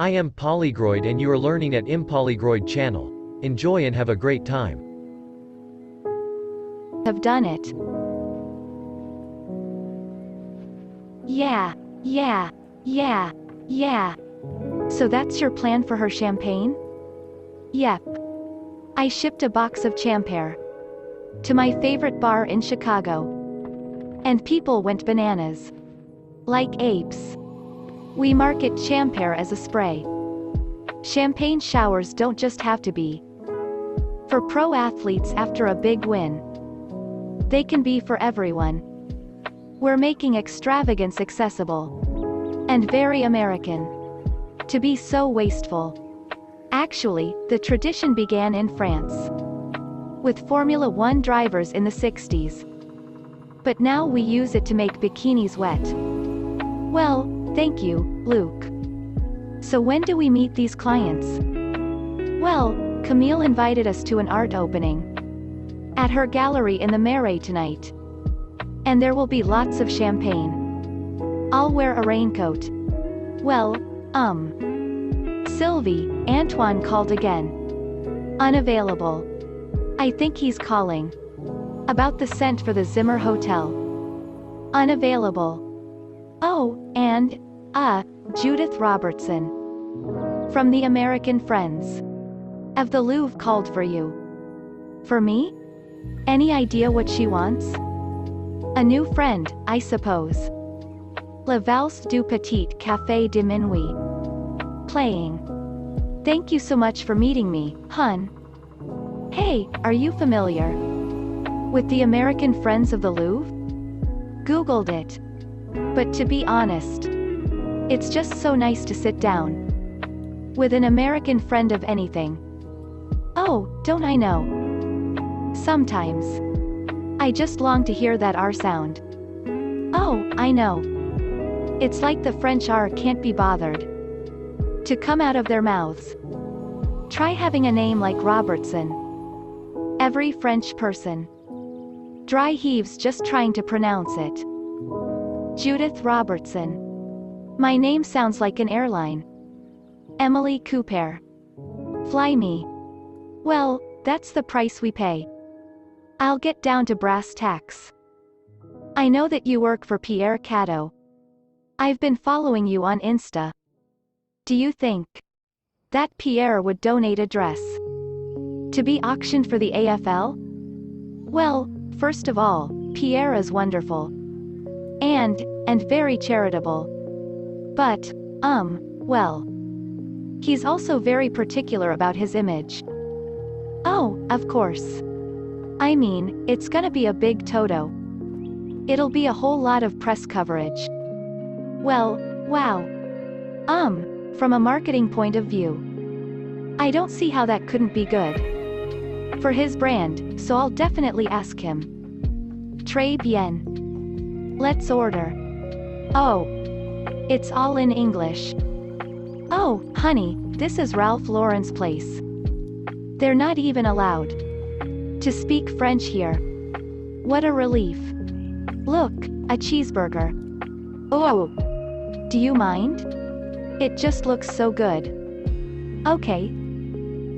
I am Polygroid and you are learning at impolygroid channel. Enjoy and have a great time. Have done it. Yeah. So that's your plan for her champagne? Yep. I shipped a box of champagne to my favorite bar in Chicago. And people went bananas. Like apes. We market champagne as a spray. Champagne showers don't just have to be for pro athletes after a big win. They can be for everyone. We're making extravagance accessible. And very American. To be so wasteful. Actually, the tradition began in France. With Formula One drivers in the 60s. But now we use it to make bikinis wet. Well, thank you, Luke. So when do we meet these clients? Well, Camille invited us to an art opening at her gallery in the Marais tonight. And there will be lots of champagne. I'll wear a raincoat. Well, Sylvie, Antoine called again. Unavailable. I think he's calling. About the scent for the Zimmer Hotel. Unavailable. Oh, and, Judith Robertson. From the American Friends of the Louvre called for you. For me? Any idea what she wants? A new friend, I suppose. La Valse du Petit Café de Minuit. Playing. Thank you so much for meeting me, hun. Hey, are you familiar with the American Friends of the Louvre? Googled it. But to be honest, it's just so nice to sit down with an American friend of anything. Oh, don't I know? Sometimes I just long to hear that R sound. Oh, I know. It's like the French R can't be bothered to come out of their mouths. Try having a name like Robertson. Every French person dry heaves just trying to pronounce it. Judith Robertson. My name sounds like an airline. Emily Cooper. Fly me. Well, that's the price we pay. I'll get down to brass tacks. I know that you work for Pierre Cadeau. I've been following you on Insta. Do you think that Pierre would donate a dress to be auctioned for the AFL? Well, first of all, Pierre is wonderful. And very charitable. But, well. He's also very particular about his image. Oh, of course. I mean, it's gonna be a big toto. It'll be a whole lot of press coverage. Well, wow. From a marketing point of view, I don't see how that couldn't be good for his brand, so I'll definitely ask him. Très bien. Let's order. Oh. It's all in English. Oh, honey, this is Ralph Lauren's place. They're not even allowed to speak French here. What a relief. Look, a cheeseburger. Oh. Do you mind? It just looks so good. Okay.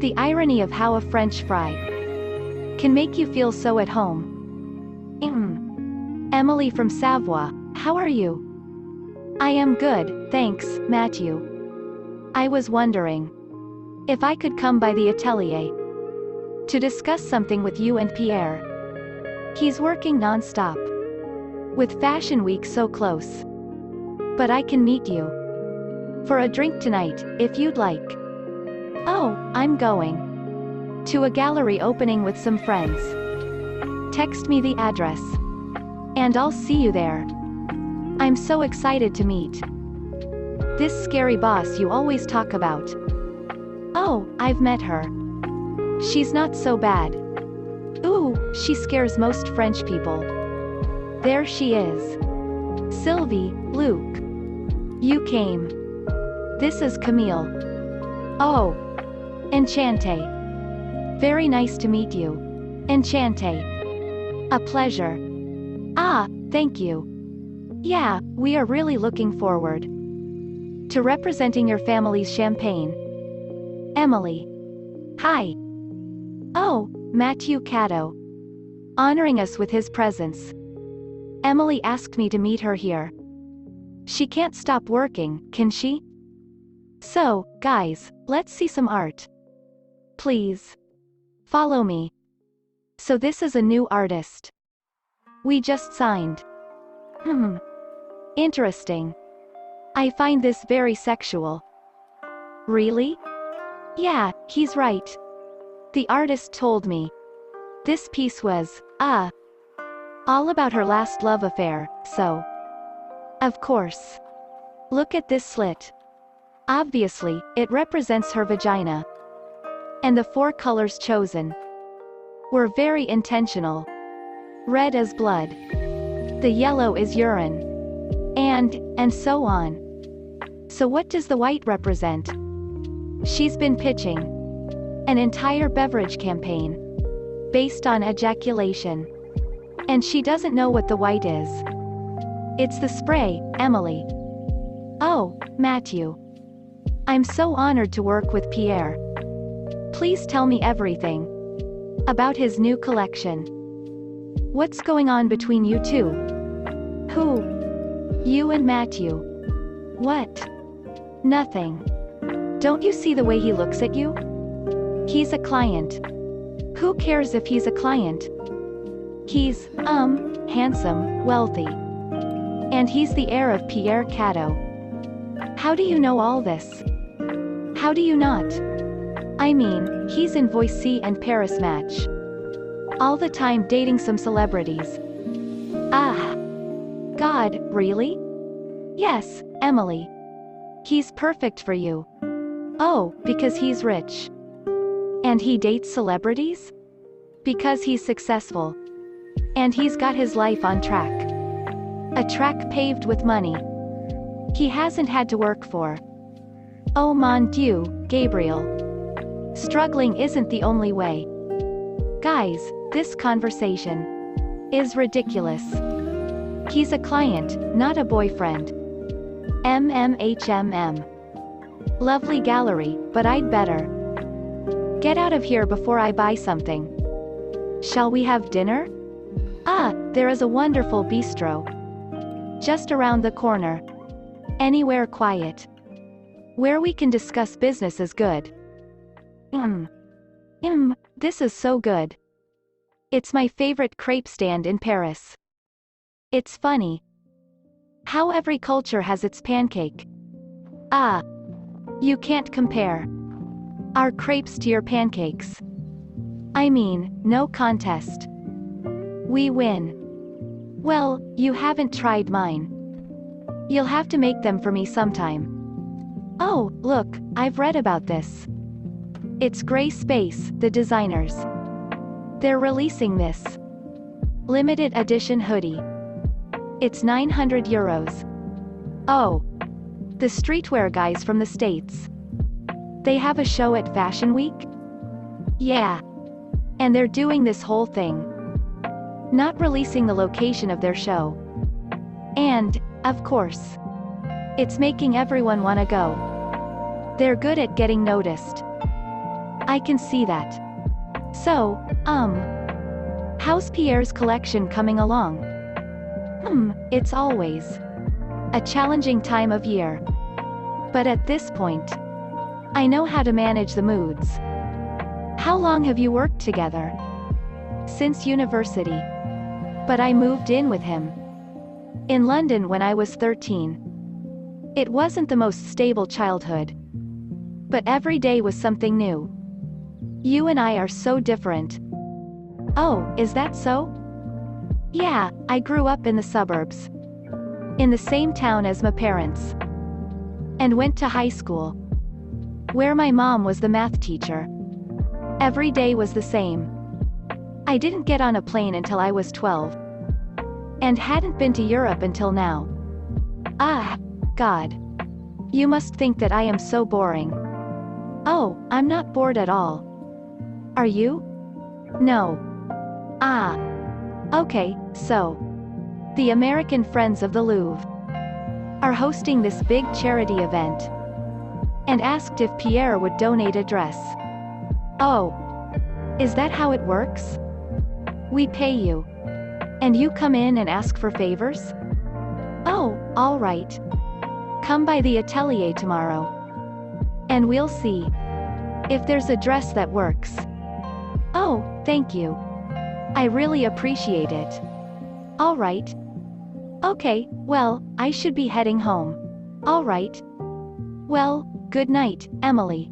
The irony of how a French fry can make you feel so at home. Emily from Savoie, how are you? I am good, thanks, Matthew. I was wondering if I could come by the atelier to discuss something with you and Pierre. He's working non-stop with Fashion Week so close. But I can meet you for a drink tonight, if you'd like. Oh, I'm going to a gallery opening with some friends. Text me the address. And I'll see you there. I'm so excited to meet this scary boss you always talk about. Oh, I've met her. She's not so bad. Ooh, she scares most French people. There she is. Sylvie, Luke. You came. This is Camille. Oh. Enchanté. Very nice to meet you. Enchanté. A pleasure. Ah, thank you. Yeah, we are really looking forward to representing your family's champagne. Emily. Hi. Oh, Matthew Caddo. Honoring us with his presence. Emily asked me to meet her here. She can't stop working, can she? So, guys, let's see some art. Please. Follow me. So this is a new artist. We just signed. Interesting. I find this very sexual. Really? Yeah, he's right. The artist told me. This piece was, all about her last love affair, so. Of course. Look at this slit. Obviously, it represents her vagina. And the 4 colors chosen were very intentional. Red as blood. The yellow is urine. And so on. So what does the white represent? She's been pitching an entire beverage campaign based on ejaculation. And she doesn't know what the white is. It's the spray, Emily. Oh, Matthew. I'm so honored to work with Pierre. Please tell me everything about his new collection. What's going on between you two? Who? You and Matthew. What? Nothing. Don't you see the way he looks at you? He's a client. Who cares if he's a client? He's, handsome, wealthy. And he's the heir of Pierre Caddo. How do you know all this? How do you not? I mean, he's in Voici and Paris Match. All the time dating some celebrities. God, really? Yes, Emily. He's perfect for you. Oh, because he's rich. And he dates celebrities? Because he's successful. And he's got his life on track. A track paved with money. He hasn't had to work for. Oh mon Dieu, Gabriel. Struggling isn't the only way. Guys, this conversation is ridiculous. He's a client, not a boyfriend. Lovely gallery, but I'd better get out of here before I buy something. Shall we have dinner? There is a wonderful bistro just around the corner. Anywhere quiet, where we can discuss business is good. This is so good. It's my favorite crepe stand in Paris. It's funny how every culture has its pancake. You can't compare our crepes to your pancakes. I mean, no contest. We win. Well, you haven't tried mine. You'll have to make them for me sometime. Oh, look, I've read about this. It's Gray Space, the designers. They're releasing this limited edition hoodie. It's 900 euros. Oh. The streetwear guys from the States. They have a show at Fashion Week? Yeah. And they're doing this whole thing. Not releasing the location of their show. And, of course, it's making everyone wanna go. They're good at getting noticed. I can see that. So, how's Pierre's collection coming along? It's always a challenging time of year. But at this point, I know how to manage the moods. How long have you worked together? Since university. But I moved in with him in London when I was 13. It wasn't the most stable childhood. But every day was something new. You and I are so different. Oh, is that so? Yeah, I grew up in the suburbs. In the same town as my parents. And went to high school. Where my mom was the math teacher. Every day was the same. I didn't get on a plane until I was 12. And hadn't been to Europe until now. God. You must think that I am so boring. Oh, I'm not bored at all. Are you? No. Okay, so. The American Friends of the Louvre. are hosting this big charity event, and asked if Pierre would donate a dress. Oh. Is that how it works? We pay you. And you come in and ask for favors? Oh, all right. Come by the atelier tomorrow. And we'll see if there's a dress that works. Oh, thank you. I really appreciate it. All right. Okay, well, I should be heading home. All right. Well, good night, Emily.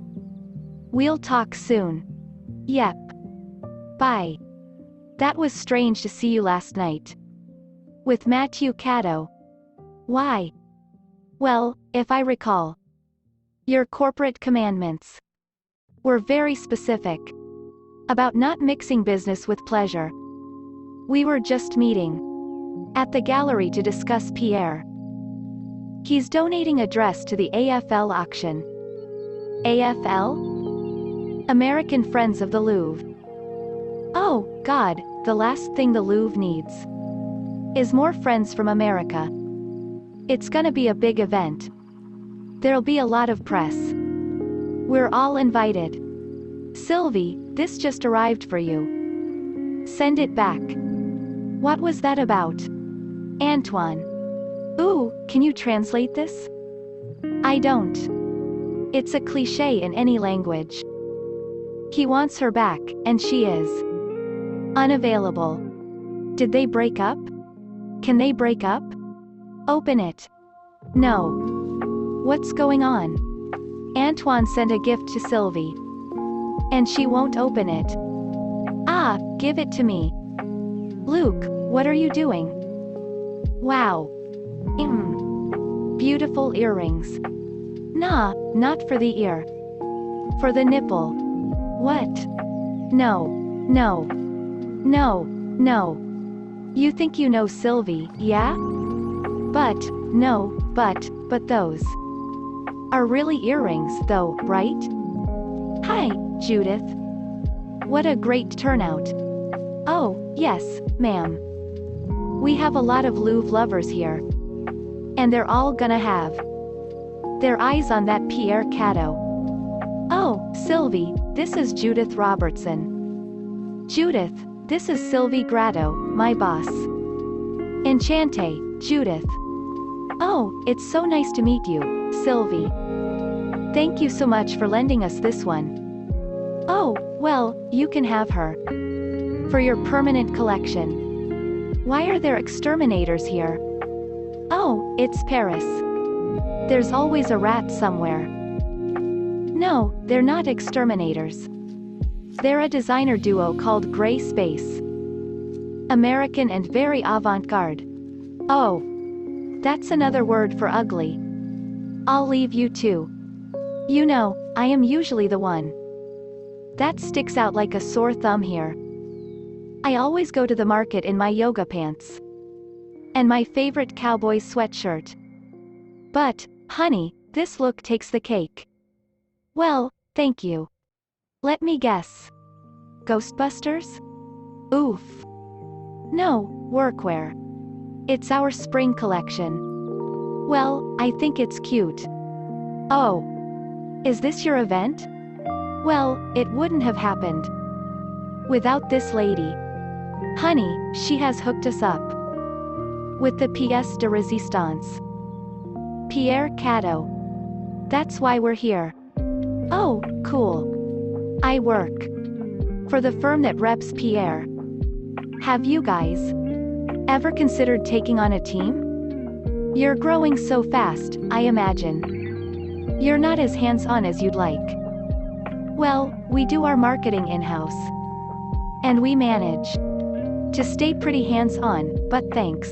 We'll talk soon. Yep. Bye. That was strange to see you last night. With Matthew Caddo. Why? Well, if I recall, your corporate commandments were very specific about not mixing business with pleasure. We were just meeting at the gallery to discuss Pierre. He's donating a dress to the AFL auction. AFL? American Friends of the Louvre. Oh, God, the last thing the Louvre needs is more friends from America. It's gonna be a big event. There'll be a lot of press. We're all invited. Sylvie, this just arrived for you. Send it back. What was that about? Antoine. Ooh, can you translate this? I don't. It's a cliché in any language. He wants her back, and she is unavailable. Did they break up? Can they break up? Open it. No. What's going on? Antoine sent a gift to Sylvie, and she won't open it. Ah, give it to me. Luke, what are you doing? Wow. Beautiful earrings. Nah, not for the ear. For the nipple. What? No. No. No. No. You think you know Sylvie, yeah? But those are really earrings though, right? Hi, Judith. What a great turnout. Oh, yes, ma'am. We have a lot of Louvre lovers here. And they're all gonna have their eyes on that Pierre Caddo. Oh, Sylvie, this is Judith Robertson. Judith, this is Sylvie Grado, my boss. Enchante, Judith. Oh, it's so nice to meet you, Sylvie. Thank you so much for lending us this one. Oh, well, you can have her for your permanent collection. Why are there exterminators here? Oh, it's Paris. There's always a rat somewhere. No, they're not exterminators. They're a designer duo called Gray Space. American and very avant-garde. Oh. That's another word for ugly. I'll leave you too. You know, I am usually the one that sticks out like a sore thumb here. I always go to the market in my yoga pants and my favorite cowboy sweatshirt. But, honey, this look takes the cake. Well, thank you. Let me guess. Ghostbusters? Oof. No, workwear. It's our spring collection. Well, I think it's cute. Oh. Is this your event? Well, it wouldn't have happened without this lady. Honey, she has hooked us up with the pièce de résistance. Pierre Caddo. That's why we're here. Oh, cool. I work for the firm that reps Pierre. Have you guys ever considered taking on a team? You're growing so fast, I imagine. You're not as hands-on as you'd like. Well, we do our marketing in-house. And we manage to stay pretty hands-on, but thanks.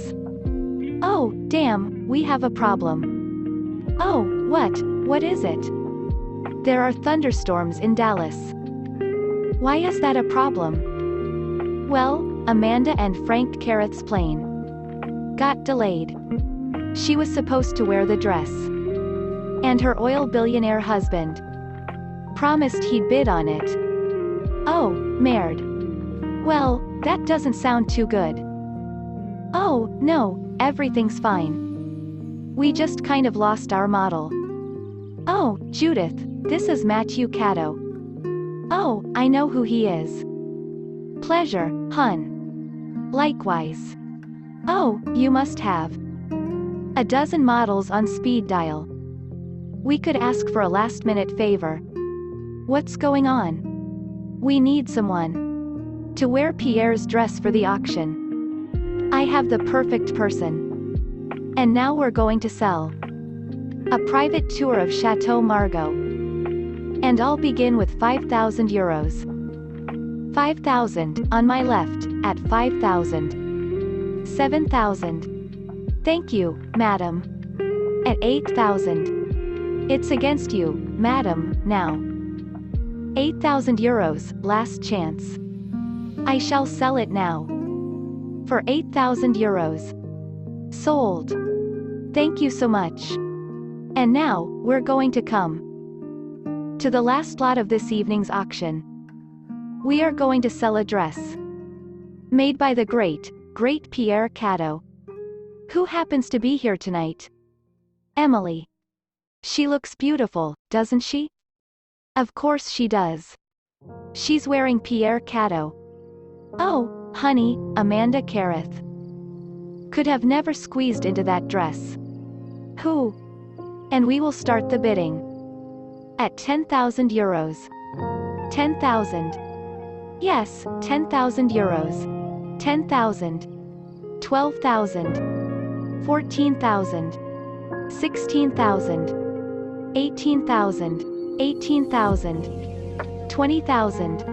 Oh, damn, we have a problem. Oh, what? What is it? There are thunderstorms in Dallas. Why is that a problem? Well, Amanda and Frank Carruth's plane got delayed. She was supposed to wear the dress, and her oil billionaire husband promised he'd bid on it. Oh, merde. Well, that doesn't sound too good. Oh, no, everything's fine. We just kind of lost our model. Oh, Judith, this is Matthew Caddo. Oh, I know who he is. Pleasure, hun. Likewise. Oh, you must have a dozen models on speed dial. We could ask for a last-minute favor. What's going on? We need someone to wear Pierre's dress for the auction. I have the perfect person. And now we're going to sell a private tour of Chateau Margaux. And I'll begin with 5,000 euros. 5,000, on my left, at 5,000. 7,000. Thank you, madam. At 8,000. It's against you, madam, now. 8,000 euros, last chance. I shall sell it now. For 8,000 euros. Sold. Thank you so much. And now, we're going to come to the last lot of this evening's auction. We are going to sell a dress made by the great Pierre Caddo. Who happens to be here tonight? Emily. She looks beautiful, doesn't she? Of course she does. She's wearing Pierre Caddo. Oh, honey, Amanda Carruth could have never squeezed into that dress. Who? And we will start the bidding. At 10,000 euros. 10,000. Yes, 10,000 euros. 10,000. 12,000. 14,000. 16,000. 18,000. 18,000. 20,000.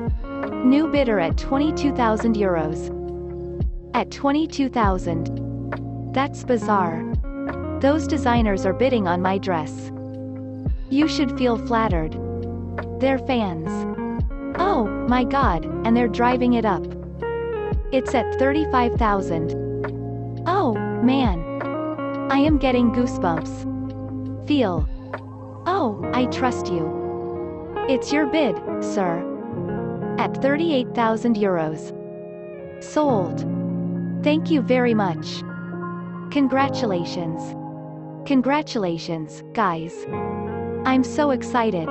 New bidder at 22,000 euros. At 22,000. That's bizarre. Those designers are bidding on my dress. You should feel flattered. They're fans. Oh, my God, and they're driving it up. It's at 35,000. Oh, man. I am getting goosebumps. Feel. Oh, I trust you. It's your bid, sir. At 38,000 euros. Sold. Thank you very much. Congratulations. Congratulations, guys. I'm so excited.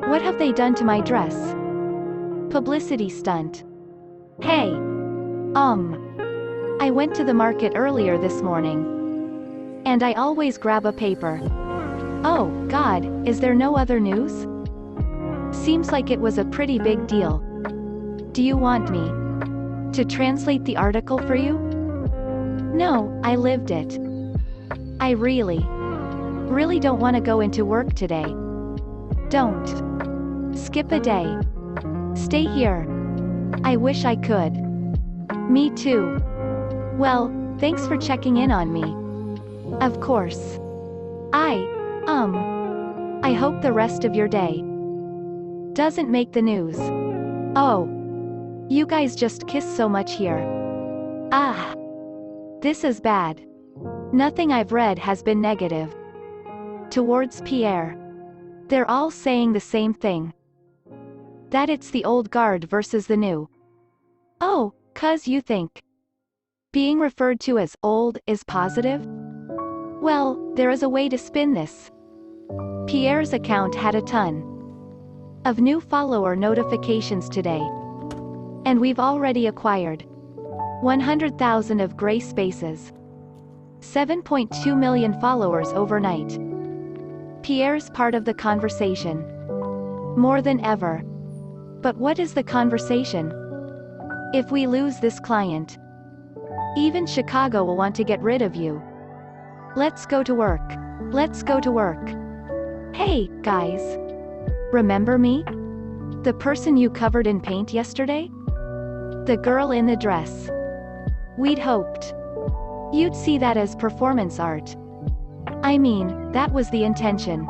What have they done to my dress? Publicity stunt. Hey. I went to the market earlier this morning. And I always grab a paper. Oh, God, is there no other news? Seems like it was a pretty big deal. Do you want me to translate the article for you? No, I lived it. I really don't want to go into work today. Don't skip a day. Stay here. I wish I could. Me too. Well, thanks for checking in on me. Of course. I hope the rest of your day doesn't make the news. Oh. You guys just kiss so much here. Ah. This is bad. Nothing I've read has been negative towards Pierre. They're all saying the same thing. That it's the old guard versus the new. Oh, 'cause you think being referred to as old is positive? Well, there is a way to spin this. Pierre's account had a ton of new follower notifications today. And we've already acquired 100,000 of gray spaces. 7.2 million followers overnight. Pierre's part of the conversation. More than ever. But what is the conversation? If we lose this client, even Chicago will want to get rid of you. Let's go to work. Let's go to work. Hey, guys. Remember me? The person you covered in paint yesterday? The girl in the dress. We'd hoped you'd see that as performance art. I mean, that was the intention.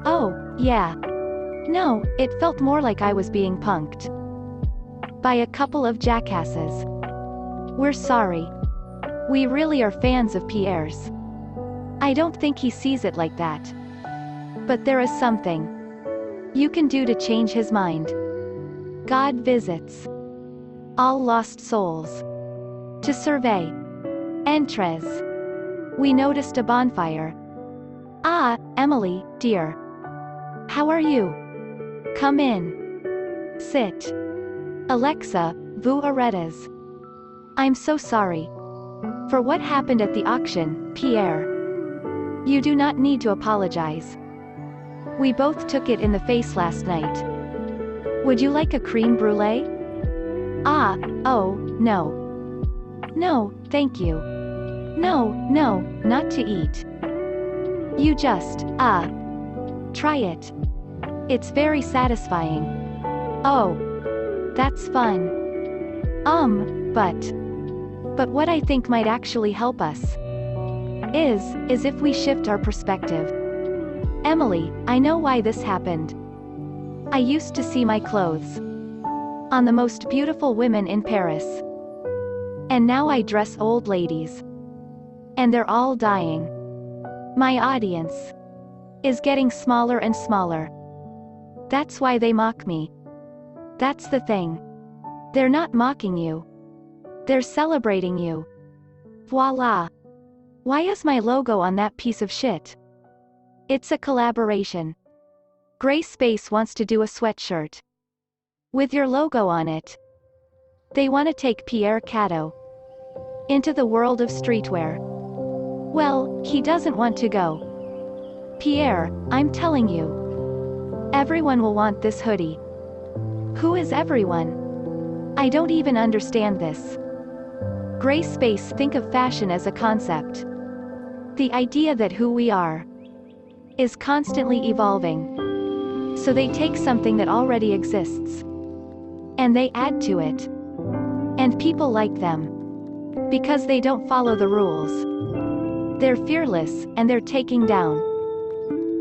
Oh, yeah. No, it felt more like I was being punked by a couple of jackasses. We're sorry. We really are fans of Pierre's. I don't think he sees it like that. But there is something you can do to change his mind. God visits all lost souls to survey entres We noticed a bonfire. Ah, Emily, dear. How are you? Come in. Sit. Alexa, vous arrêtez. I'm so sorry. For what happened at the auction, Pierre. You do not need to apologize. We both took it in the face last night. Would you like a crème brûlée? Ah, oh, no. No, thank you. No, not to eat. You just, try it. It's very satisfying. Oh. That's fun. But what I think might actually help us is if we shift our perspective. Emily, I know why this happened. I used to see my clothes on the most beautiful women in Paris. And now I dress old ladies. And they're all dying. My audience is getting smaller and smaller. That's why they mock me. That's the thing. They're not mocking you. They're celebrating you. Voila. Why is my logo on that piece of shit? It's a collaboration. Gray Space wants to do a sweatshirt with your logo on it. They want to take Pierre Cadeau into the world of streetwear. Well, he doesn't want to go. Pierre, I'm telling you. Everyone will want this hoodie. Who is everyone? I don't even understand this. Gray Space think of fashion as a concept. The idea that who we are is constantly evolving. So they take something that already exists and they add to it. And people like them because they don't follow the rules. They're fearless, and they're taking down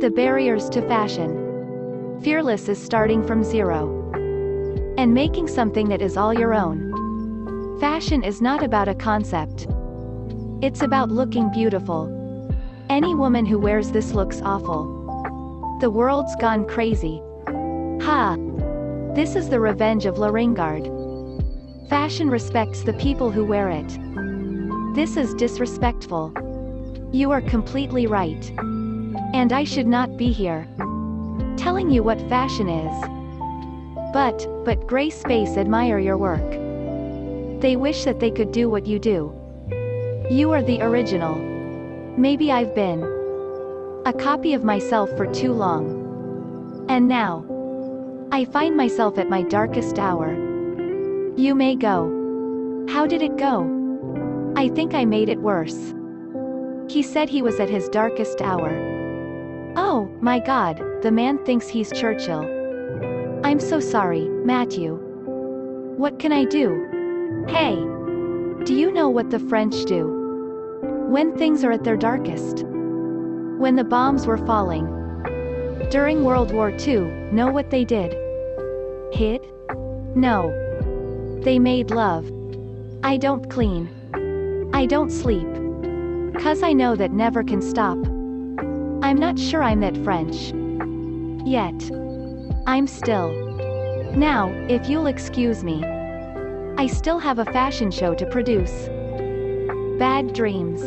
the barriers to fashion. Fearless is starting from zero and making something that is all your own. Fashion is not about a concept. It's about looking beautiful. Any woman who wears this looks awful. The world's gone crazy. Ha! This is the revenge of La Ringard. Fashion respects the people who wear it. This is disrespectful. You are completely right. And I should not be here telling you what fashion is. But Gray Space admire your work. They wish that they could do what you do. You are the original. Maybe I've been a copy of myself for too long. And now I find myself at my darkest hour. You may go. How did it go? I think I made it worse. He said he was at his darkest hour. Oh, my God, the man thinks he's Churchill. I'm so sorry, Matthew. What can I do? Hey! Do you know what the French do when things are at their darkest? When the bombs were falling during World War II, know what they did? Hid? No. They made love. I don't clean. I don't sleep. 'Cause I know that never can stop. I'm not sure I'm that French yet. I'm still. Now, if you'll excuse me. I still have a fashion show to produce. Bad dreams.